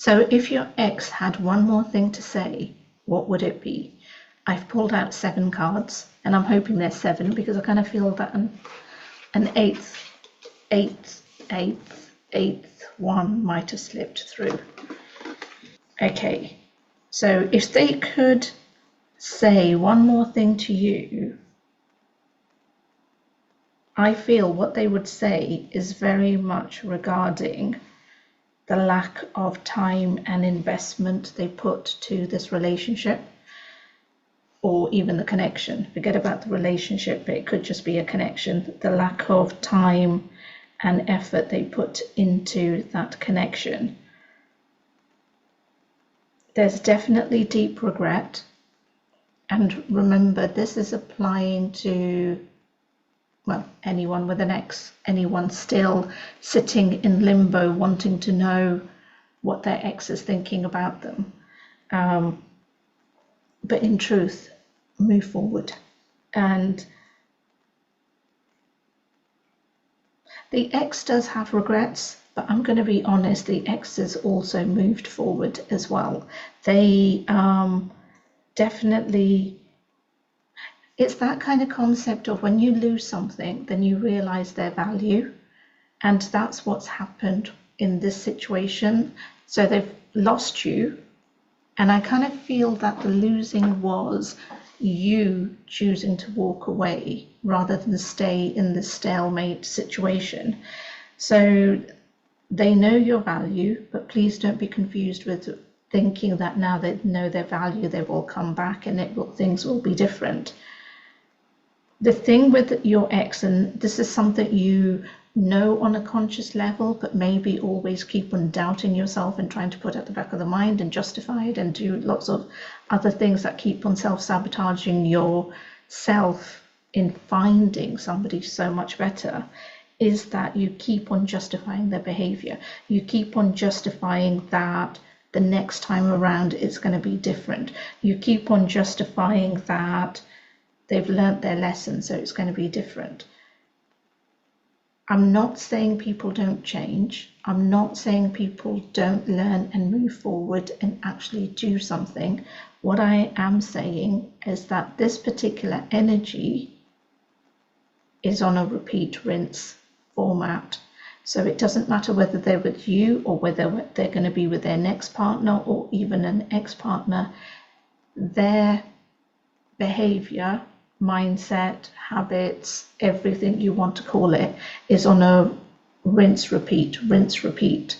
So if your ex had one more thing to say, what would it be? I've pulled out 7 cards, and I'm hoping there's 7 because I kind of feel that an eighth one might have slipped through. Okay, so if they could say one more thing to you, I feel what they would say is very much regarding the lack of time and investment they put to this relationship, or even the connection. Forget about the relationship, but it could just be a connection. The lack of time and effort they put into that connection. There's definitely deep regret. And remember, this is applying to, well, anyone with an ex, anyone still sitting in limbo wanting to know what their ex is thinking about them. But in truth, move forward. And the ex does have regrets, but I'm going to be honest, the ex has also moved forward as well. They definitely, it's that kind of concept of when you lose something, then you realize their value. And that's what's happened in this situation. So they've lost you. And I kind of feel that the losing was you choosing to walk away rather than stay in this stalemate situation. So they know your value, but please don't be confused with thinking that now they know their value, they will come back and things will be different. The thing with your ex, and this is something you know on a conscious level, but maybe always keep on doubting yourself and trying to put at the back of the mind and justify it and do lots of other things that keep on self-sabotaging yourself in finding somebody so much better, is that you keep on justifying their behavior. You keep on justifying that the next time around it's going to be different. You keep on justifying that they've learnt their lesson, so it's going to be different. I'm not saying people don't change. I'm not saying people don't learn and move forward and actually do something. What I am saying is that this particular energy is on a repeat rinse format. So it doesn't matter whether they're with you or whether they're going to be with their next partner or even an ex-partner. Their behavior, mindset, habits, everything you want to call it, is on a rinse, repeat